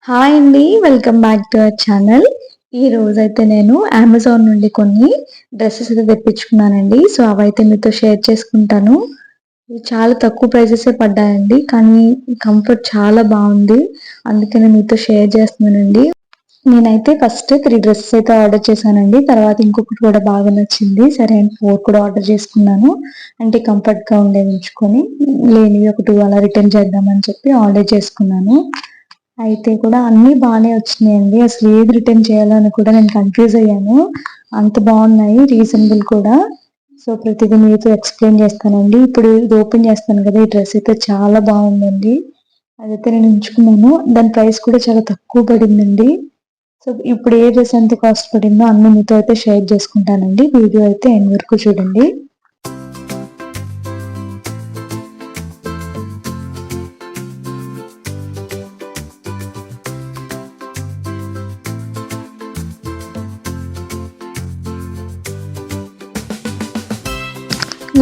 Hi అండి. Welcome back to our channel. ఈ రోజైతే నేను అమెజాన్ నుండి కొన్ని డ్రెసెస్ అయితే తెప్పించుకున్నానండి. సో, అవైతే మీతో షేర్ చేసుకుంటాను. ఇవి చాలా తక్కువ ప్రైజెసే పడ్డాయండి. కానీ కంఫర్ట్ చాలా బావుంది. అందుకే నేను మీతో షేర్ చేస్తున్నానండి. నేనైతే ఫస్ట్ 3 డ్రెసెస్ అయితే ఆర్డర్ చేశానండి. తర్వాత ఇంకొకటి కూడా బాగా నచ్చింది. సరే అని 4 కూడా ఆర్డర్ చేసుకున్నాను. అంటే కంఫర్ట్‌గా ఉండేవి ఉంచుకొని, లేనివి ఒక 2 అలా రిటర్న్ చేద్దామని చెప్పి ఆర్డర్ చేసుకున్నాను. అయితే కూడా అన్నీ బానే వచ్చినాయండి. అసలు ఏది రిటర్న్ చేయాలో అని కూడా నేను కన్‌ఫ్యూజ్ అయ్యాను. అంత బావున్నాయి. రీజనబుల్ కూడా. సో, ప్రతిదీ మీతో ఎక్స్‌ప్లెయిన్ చేస్తానండి. ఇప్పుడు ఇది ఓపెన్ చేస్తాను కదా! ఈ డ్రెస్ అయితే చాలా బావుందండి. అదైతే నేను ఉంచుకున్నాను. దాని ప్రైస్ కూడా చాలా తక్కువ పడిందండి. సో, ఇప్పుడు ఏ డ్రెస్ ఎంత కాస్ట్ పడిందో అన్నీ మీతో అయితే షేర్ చేసుకుంటానండి. వీడియో అయితే ఎండ్ వరకు చూడండి.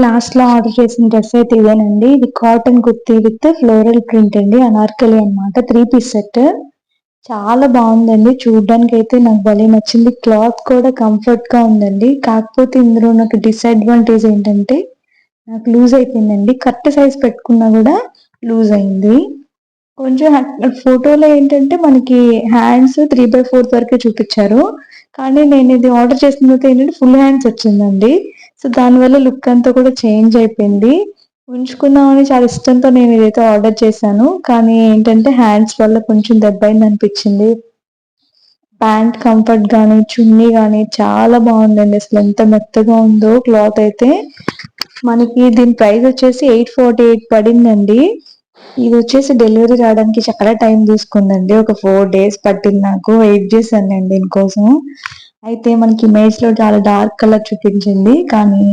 లాస్ట్‌లో ఆర్డర్ చేసిన డ్రెస్ అయితే ఇదేనండి. ఇది cotton kurti with floral print అండి. అనార్కలి అన్నమాట. 3 పీస్ సెట్. చాలా బావుందండి. చూడ్డానికైతే నాకు భలే నచ్చింది. క్లాత్ కూడా కంఫర్ట్‌గా ఉందండి. కాకపోతే ఇందులో నాకు డిసడ్వాంటేజ్ ఏంటంటే నాకు లూజ్ అయిపోయిందండి. కరెక్ట్ సైజ్ పెట్టుకున్నా గూడా లూజ్ అయింది. కొంచెం ఫోటోలో ఏంటంటే మనకి హ్యాండ్స్ 3/4 వరకే చూపిచ్చారు. కానీ నేనిది ఆర్డర్ చేసిన తర్వాత ఏంటంటే ఫుల్ హ్యాండ్స్ వచ్చిందండి. సో, దానివల్ల లుక్ అంతా కూడా చేంజ్ అయిపోయింది. ఉంచుకుందామని చాలా ఇష్టంతో నేనిదైతే ఆర్డర్ చేశాను. కానీ ఏంటంటే హ్యాండ్స్ వల్ల కొంచెం దెబ్బయిందనిపిచ్చింది. ప్యాంట్ కంఫర్ట్ గానీ, చున్నీ గానీ చాలా బావుందండి. అసలెంత మెత్తగా ఉందో క్లాత్ అయితే. మనకి దీని ప్రైస్ వచ్చేసి 848 పడిందండి. ఇదొచ్చేసి డెలివరీ రావడానికి చాలా టైం తీసుకుందండి. ఒక 4 డేస్ పట్టింది నాకు. వెయిట్ చేశాను నేను దీనికోసం. అయితే మనకి ఇమేజ్‌లో చాలా డార్క్ కలర్ చూపించింది. కానీ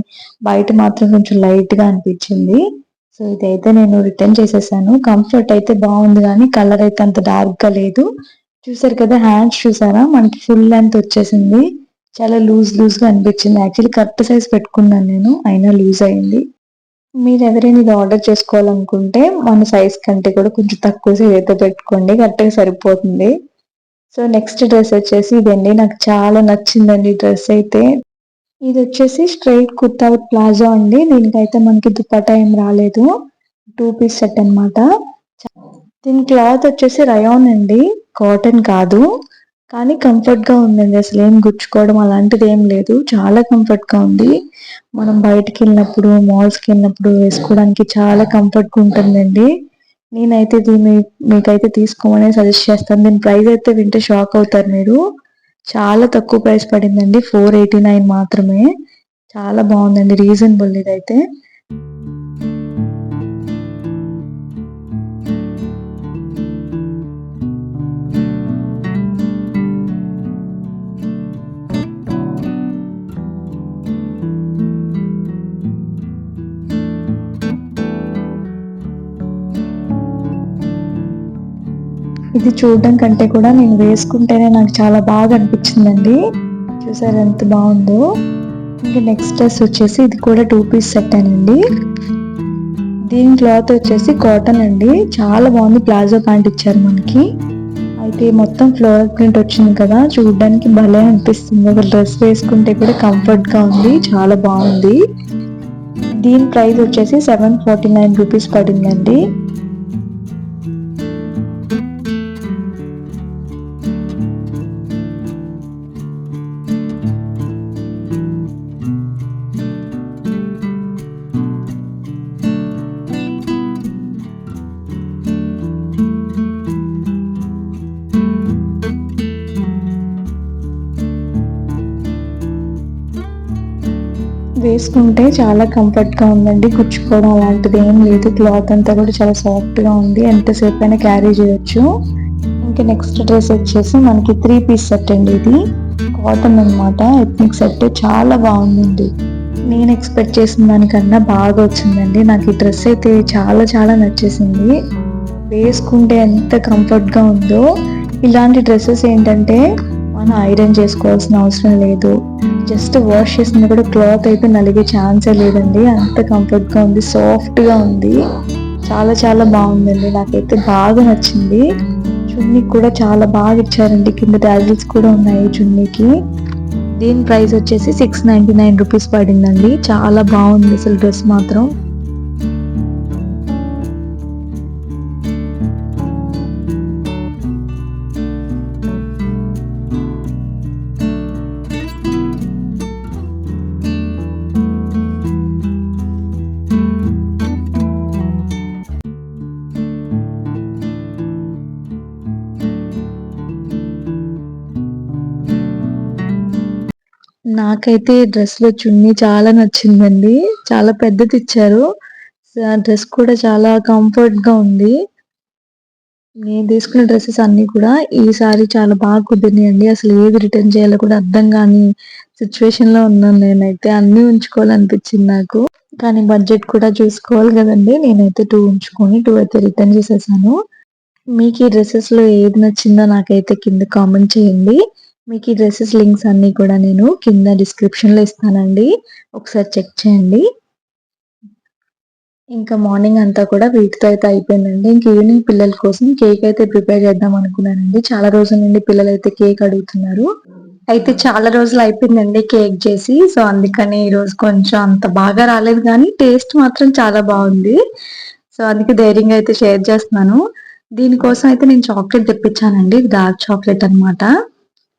బయట మాత్రం కొంచెం లైట్‌గా అనిపించింది. సో, ఇదైతే నేను రిటర్న్ చేసేసాను. కంఫర్ట్ అయితే బావుంది గానీ కలర్ అయితే అంత డార్క్‌గా లేదు. చూసారు కదా! హ్యాండ్స్ చూసారా? మనకి ఫుల్ లెంగ్త్ వచ్చేసింది. చాలా లూజ్‌గా అనిపించింది. యాక్చువల్లీ కరెక్ట్ సైజ్ పెట్టుకున్నాను నేను. అయినా లూజ్ అయింది. మీరెవరైనా ఇది ఆర్డర్ చేసుకోవాలనుకుంటే మన సైజ్ కంటే కూడా కొంచెం తక్కువ సైజ్ అయితే పెట్టుకోండి. కరెక్ట్‌గా సరిపోతుంది. సో, నెక్స్ట్ డ్రెస్ వచ్చేసి ఇదండి. నాకు చాలా నచ్చిందండి ఈ డ్రెస్ అయితే. ఇదొచ్చేసి స్ట్రెయిట్ కుర్తా విత్ ప్లాజో అండి. దీనికైతే మనకి దుపట్టా ఏం రాలేదు. 2 పీస్ సెట్ అన్నమాట. దీని క్లాత్ వచ్చేసి రయాన్ అండి. కాటన్ కాదు. కానీ కంఫర్ట్‌గా ఉందండి. అసలేం గుచ్చుకోవడం అలాంటిదేం లేదు. చాలా కంఫర్ట్‌గా ఉంది. మనం బయటికెళ్ళినప్పుడు, మాల్స్‌కెళ్ళినప్పుడు వేసుకోవడానికి చాలా కంఫర్ట్‌గా ఉంటుందండి. నేనైతే దీన్ని మీకైతే తీసుకోమనే సజెస్ట్ చేస్తాను. దీని ప్రైస్ అయితే వింటే షాక్ అవుతారు మీరు. చాలా తక్కువ ప్రైస్ పడిందండి. 489 మాత్రమే. చాలా బావుందండి. రీజనబుల్ ఇదైతే. ఇది చూడడం కంటే కూడా నేను వేసుకుంటేనే నాకు చాలా బాగా అనిపించిందండి. చూసారా ఎంత బావుందో. ఇంకా నెక్స్ట్ డ్రెస్ వచ్చేసి ఇది కూడా 2 పీస్ సెట్ అండి. దీని క్లాత్ వచ్చేసి కాటన్ అండి. చాలా బాగుంది. ప్లాజో ప్యాంట్ ఇచ్చారు మనకి. అయితే మొత్తం ఫ్లోరల్ ప్రింట్ వచ్చింది కదా! చూడడానికి భలే అనిపిస్తుంది. ఒక డ్రెస్ వేసుకుంటే కూడా కంఫర్ట్‌గా ఉంది. చాలా బావుంది. దీని ప్రైస్ వచ్చేసి 749 రూపీస్ పడిందండి. వేసుకుంటే చాలా కంఫర్ట్‌గా ఉందండి. గుచ్చుకోవడం అలాంటిది ఏం లేదు. క్లాత్ అంతా కూడా చాలా సాఫ్ట్‌గా ఉంది. ఎంతసేపైనా క్యారీ చేయొచ్చు. ఇంకా నెక్స్ట్ డ్రెస్ వచ్చేసి మనకి 3 పీస్ సెట్ అండి ఇది. కాటన్ అన్నమాట. ఎథ్నిక్ సెట్ చాలా బాగుందండి. నేను ఎక్స్‌పెక్ట్ చేసిన దానికన్నా బాగా వచ్చిందండి. నాకు ఈ డ్రెస్ అయితే చాలా నచ్చేసింది. వేసుకుంటే ఎంత కంఫర్ట్‌గా ఉందో. ఇలాంటి డ్రెసెస్ ఏంటంటే మనం ఐరన్ చేసుకోవాల్సిన అవసరం లేదు. జస్ట్ వాష్ చేసినా కూడా క్లాత్ అయితే నలిగే ఛాన్సే లేదండి. అంత కంఫర్ట్‌గా ఉంది. సాఫ్ట్‌గా ఉంది. చాలా బాగుందండి. నాకైతే బాగా నచ్చింది. చున్నీ కూడా చాలా బాగా ఇచ్చారండి, కింద టాజిల్స్ కూడా ఉన్నాయి చున్నీకి. దీని ప్రైస్ వచ్చేసి 699 రూపీస్ పడిందండి. చాలా బాగుంది అసలు డ్రెస్ మాత్రం. నాకైతే డ్రెస్ లో చున్నీ చాలా నచ్చిందండి. చాలా పెద్దది ఇచ్చారు. డ్రెస్ కూడా చాలా కంఫర్ట్ గా ఉంది. నేను తీసుకున్న డ్రెస్సెస్ అన్ని కూడా ఈసారి చాలా బాగా కుదిరినాయండి. అసలు ఏది రిటర్న్ చేయాలో కూడా అర్థం కాని సిచ్యువేషన్ లో ఉన్నాను నేనైతే. అన్ని ఉంచుకోవాలనిపించింది నాకు. కానీ బడ్జెట్ కూడా చూసుకోవాలి కదండి. నేనైతే 2 ఉంచుకొని 2 అయితే రిటర్న్ చేసేసాను. మీకు ఈ డ్రెస్సెస్ లో ఏది నచ్చిందో నాకైతే కింద కామెంట్ చేయండి. మీకు ఈ డ్రెస్సెస్ లింక్స్ అన్ని కూడా నేను కింద డిస్క్రిప్షన్ లో ఇస్తానండి. ఒకసారి చెక్ చేయండి. ఇంకా మార్నింగ్ అంతా కూడా వీటితో అయితే అయిపోయిందండి. ఇంక ఈవినింగ్ పిల్లల కోసం కేక్ అయితే ప్రిపేర్ చేద్దాం అనుకున్నానండి. చాలా రోజుల నుండి పిల్లలు అయితే కేక్ అడుగుతున్నారు. అయితే చాలా రోజులు అయిపోయిందండి కేక్ చేసి. సో అందుకని ఈ రోజు కొంచెం అంత బాగా రాలేదు కానీ టేస్ట్ మాత్రం చాలా బాగుంది. సో అందుకే ధైర్యంగా అయితే షేర్ చేస్తున్నాను. దీనికోసం అయితే నేను చాక్లెట్ తెప్పించానండి. డార్క్ చాక్లెట్ అన్నమాట.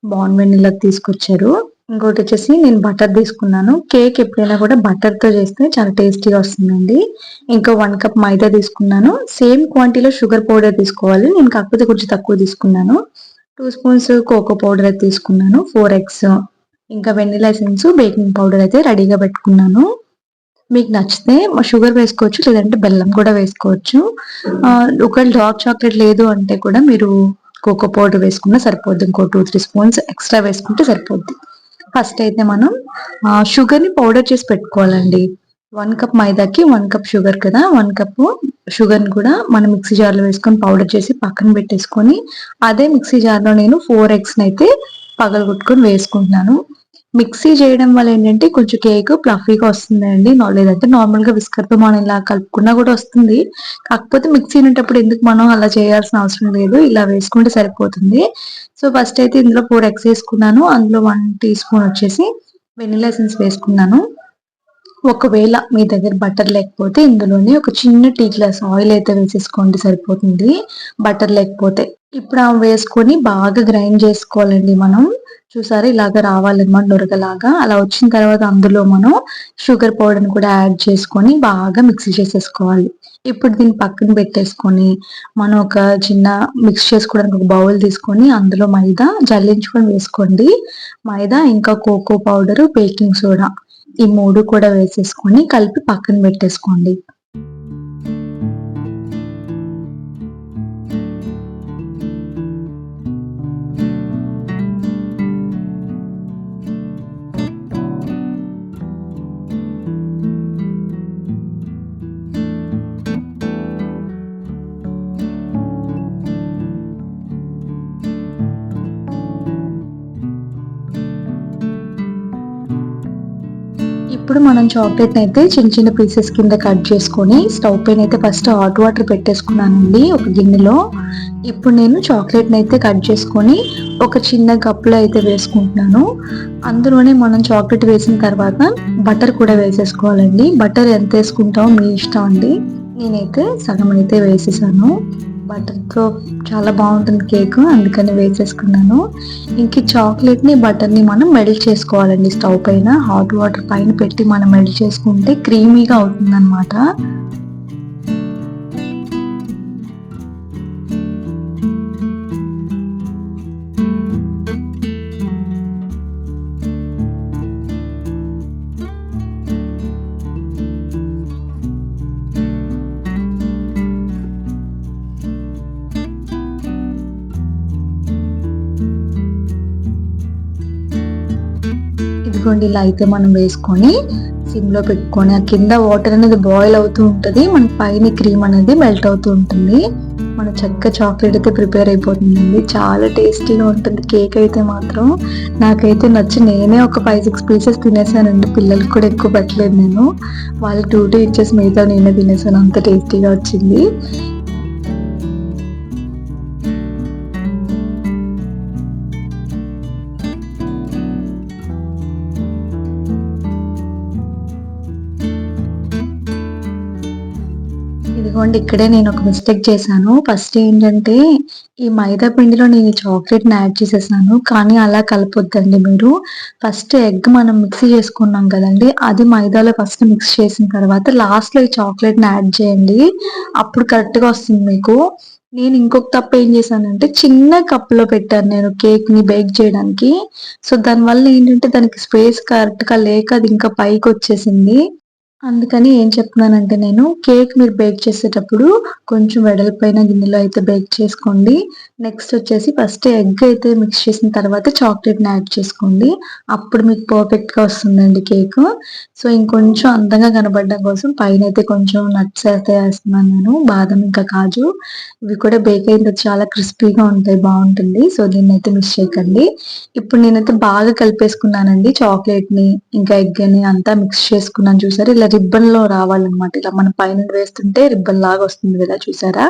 బాన్ వెనిలా తీసుకొచ్చారు. ఇంకోటి వచ్చేసి నేను బటర్ తీసుకున్నాను. కేక్ ఎప్పుడైనా కూడా బటర్ తో చేస్తే చాలా టేస్టీగా వస్తుందండి. ఇంకా 1 కప్ మైదా తీసుకున్నాను. సేమ్ క్వాంటిటీలో షుగర్ పౌడర్ తీసుకోవాలి. నేను కాకపోతే కొంచెం తక్కువ తీసుకున్నాను. 2 స్పూన్స్ కోకో పౌడర్ అయితే తీసుకున్నాను. 4 ఎగ్స్, ఇంకా వెనిలా ఎసెన్స్, బేకింగ్ పౌడర్ అయితే రెడీగా పెట్టుకున్నాను. మీకు నచ్చితే షుగర్ వేసుకోవచ్చు, లేదంటే బెల్లం కూడా వేసుకోవచ్చు. ఒకవేళ డార్క్ చాక్లెట్ లేదు అంటే కూడా మీరు కోకో పౌడర్ వేసుకున్నా సరిపోద్ది. ఇంకో 2-3 స్పూన్స్ ఎక్స్ట్రా వేసుకుంటే సరిపోద్ది. ఫస్ట్ అయితే మనం షుగర్ ని పౌడర్ చేసి పెట్టుకోవాలండి. 1 కప్ మైదాకి 1 కప్ షుగర్ కదా, 1 కప్ షుగర్ ని కూడా మనం మిక్సీ జార్ లో వేసుకొని పౌడర్ చేసి పక్కన పెట్టేసుకొని, అదే మిక్సీ జార్ లో నేను 4 ఎగ్స్ అయితే పగలగొట్టుకొని వేసుకుంటున్నాను. మిక్సీ చేయడం వల్ల ఏంటంటే కొంచెం కేక్ ఫ్లఫీగా వస్తుందండి. లేదంటే నార్మల్ గా విస్కర్ తో మనం ఇలా కలుపుకున్నా కూడా వస్తుంది. కాకపోతే మిక్సీ అనేటప్పుడు ఎందుకు మనం అలా చేయాల్సిన అవసరం లేదు, ఇలా వేసుకుంటే సరిపోతుంది. సో ఫస్ట్ అయితే ఇందులో 4 ఎగ్స్ వేసుకున్నాను. అందులో 1 టీ స్పూన్ వచ్చేసి వెనిలా ఎసెన్స్ వేసుకున్నాను. ఒకవేళ మీ దగ్గర బటర్ లేకపోతే ఇందులోనే ఒక చిన్న టీ గ్లాస్ ఆయిల్ అయితే వేసేసుకోండి, సరిపోతుంది బటర్ లేకపోతే. ఇప్పుడు వేసుకొని బాగా గ్రైండ్ చేసుకోవాలండి మనం. చూసారా ఇలాగా రావాలన్నమాట, నురగలాగా. అలా వచ్చిన తర్వాత అందులో మనం షుగర్ పౌడర్ కూడా యాడ్ చేసుకొని బాగా మిక్సీ చేసేసుకోవాలి. ఇప్పుడు దీన్ని పక్కన పెట్టేసుకొని మనం ఒక చిన్న మిక్స్ చేసుకోవడానికి ఒక బౌల్ తీసుకొని అందులో మైదా జల్లించుకొని వేసుకోండి. మైదా, ఇంకా కోకో పౌడర్, బేకింగ్ సోడా, ఈ 3 కూడా వేసేసుకొని కలిపి పక్కన పెట్టేసుకోండి. ఇప్పుడు మనం చాక్లెట్ అయితే చిన్న చిన్న పీసెస్ కింద కట్ చేసుకొని స్టవ్ పైన అయితే ఫస్ట్ హాట్ వాటర్ పెట్టేసుకున్నానండి ఒక గిన్నెలో. ఇప్పుడు నేను చాక్లెట్ అయితే కట్ చేసుకొని ఒక చిన్న కప్పులో అయితే వేసుకుంటున్నాను. అందులోనే మనం చాక్లెట్ వేసిన తర్వాత బటర్ కూడా వేసేసుకోవాలండి. బటర్ ఎంత వేసుకుంటామో మీ ఇష్టం అండి. నేనైతే సగం అయితే వేసేసాను. బటర్తో చాలా బాగుంటుంది కేక్, అందుకని వేసేసుకున్నాను. ఇంక చాక్లెట్ ని బటర్ ని మనం మెల్ట్ చేసుకోవాలండి. స్టవ్ పైన హాట్ వాటర్ పైన పెట్టి మనం మెల్ట్ చేసుకుంటే క్రీమీగా అవుతుంది అనమాట. ఇదిగోండి ఇలా అయితే మనం వేసుకొని సిమ్ లో పెట్టుకొని ఆ కింద వాటర్ అనేది బాయిల్ అవుతూ ఉంటది, మన పైన క్రీమ్ అనేది మెల్ట్ అవుతూ ఉంటుంది. మన చక్క చాక్లెట్ అయితే ప్రిపేర్ అయిపోతుందండి. చాలా టేస్టీగా ఉంటుంది కేక్ అయితే మాత్రం. నాకైతే నచ్చి నేనే ఒక 5-6 పీసెస్ తినేసానండి. పిల్లలకి కూడా ఎక్కువ పెట్టలేదు నేను. వాళ్ళకి 2 ఇచ్చేసి మిగతా నేనే తినేసాను, అంత టేస్టీగా వచ్చింది. ఇదిగోండి ఇక్కడే నేను ఒక మిస్టేక్ చేశాను. ఫస్ట్ ఏంటంటే ఈ మైదా పిండిలో నేను ఈ చాక్లెట్‌ని యాడ్ చేసేసాను. కానీ అలా కలపొద్దండి మీరు. ఫస్ట్ ఎగ్ మనం మిక్సీ చేసుకున్నాం కదండీ! అది మైదాలో ఫస్ట్ మిక్స్ చేసిన తర్వాత లాస్ట్‌లో ఈ చాక్లెట్‌ని యాడ్ చేయండి. అప్పుడు కరెక్ట్‌గా వస్తుంది మీకు. నేను ఇంకొక తప్పు ఏం చేశానంటే చిన్న కప్‌లో పెట్టాను నేను కేక్‌ని బేక్ చేయడానికి. సో, దానివల్ల ఏంటంటే దానికి స్పేస్ కరెక్ట్‌గా లేక అది ఇంకా పైకొచ్చేసింది. అందుకని ఏం చెప్తున్నానంటే నేను, కేక్ మీరు బేక్ చేసేటప్పుడు కొంచెం వెడల్పైన గిన్నెలో అయితే బేక్ చేసుకోండి. నెక్స్ట్ వచ్చేసి ఫస్ట్ ఎగ్ అయితే మిక్స్ చేసిన తర్వాత చాక్లేట్‌ని యాడ్ చేసుకోండి. అప్పుడు మీకు పర్ఫెక్ట్‌గా వస్తుందండి కేకు. సో, ఇంకొంచెం అందంగా కనపడడం కోసం పైనైతే కొంచెం నట్స్ అయితే ఏస్తున్నాను నేను. బాదం ఇంకా కాజు. ఇవి కూడా బేక్ అయిన తర్వాత చాలా క్రిస్పీగా ఉంటాయి. బావుంటుంది. సో, దీన్నైతే మిస్ చేయకండి. ఇప్పుడు నేనైతే బాగా కలిపేసుకున్నానండి చాక్లేట్‌ని, ఇంకా ఎగ్‌ని అంతా మిక్స్ చేసుకున్నాను చూసారా? ఇలా రిబ్బన్‌లో రావాలనమాట. ఇలా మనం పైనుండి వేస్తుంటే రిబ్బన్‌లాగా వస్తుంది కదా! చూసారా?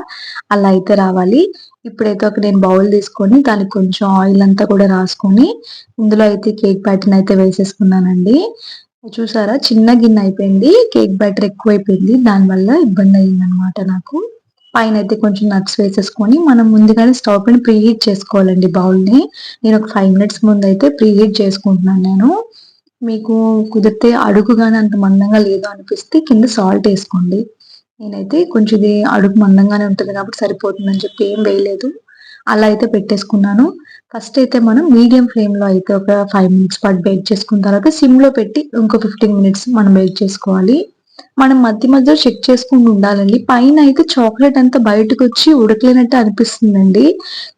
అలా అయితే రావాలి. ఇప్పుడైతే ఒక నేను బౌల్ తీసుకొని దానికి కొంచెం ఆయిల్ అంతా కూడా రాసుకొని, ఇందులో అయితే కేక్ బ్యాటర్‌ని అయితే వేసేసుకున్నానండి. చూసారా? చిన్న గిన్నె అయిపోయింది. కేక్ బ్యాటర్ ఎక్కువైపోయింది. దానివల్ల ఇబ్బందయిందనమాట నాకు. పైనైతే కొంచెం నట్స్ వేసేసుకొని, మనం ముందుగానే స్టవ్ పైన ప్రీ హీట్ చేసుకోవాలండి బౌల్‌ని. నేను ఒక 5 మినిట్స్ ముందైతే ప్రీ హీట్ చేసుకుంటున్నాను నేను. మీకు కుదిరితే అడుగు గాని అంత మందంగా లేదు అనిపిస్తే కింద సాల్ట్ ఏసుకోండి. నేనైతే కొంచెం ఇది అడుగు మందంగానే ఉంటది కాబట్టి సరిపోతుందని చెప్పి ఏం వేయలేదు. అలా అయితే పెట్టేసుకున్నాను. ఫస్ట్ అయితే మనం మీడియం ఫ్లేమ్‌లో అయితే ఒక 5 మినిట్స్ పాటు బేక్ చేసుకున్న తర్వాత సిమ్‌లో పెట్టి ఇంకో 15 మినిట్స్ మనం బేక్ చేసుకోవాలి. మనం మధ్య మధ్యలో చెక్ చేసుకుంటూ ఉండాలండి. పైన అయితే చాక్లేట్ అంతా బయటకొచ్చి ఉడకలేనట్టు అనిపిస్తుందండి.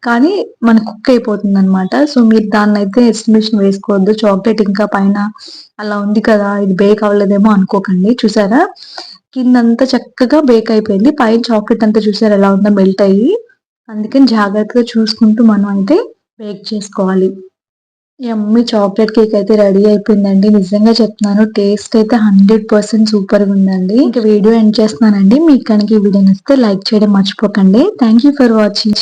కానీ మనకు కుక్ అయిపోతుందనమాట. సో, మీరు దాన్నయితే ఎస్టిమేషన్ వేసుకోవద్దు. చాక్లేట్ ఇంకా పైన అలా ఉంది కదా! ఇది బేక్ అవ్వలేదేమో అనుకోకండి. చూసారా? కిందంతా చక్కగా బేక్ అయిపోయింది. పైన చాక్లేట్ అంతా చూసారా ఎలా ఉందో మెల్ట్ అయ్యి. అందుకని జాగ్రత్తగా చూసుకుంటూ మనం అయితే బేక్ చేసుకోవాలి. యమ్మీ చాక్లేట్ కేక్ అయితే రెడీ అయిపోయిందండి. నిజంగా చెప్తున్నాను టేస్ట్ అయితే 100% సూపర్‌గుందండి. ఇంక వీడియో ఎండ్ చేస్తున్నానండి. మీకు గనుక ఈ వీడియో నచ్చితే లైక్ చేయడం మర్చిపోకండి. Thank you for watching.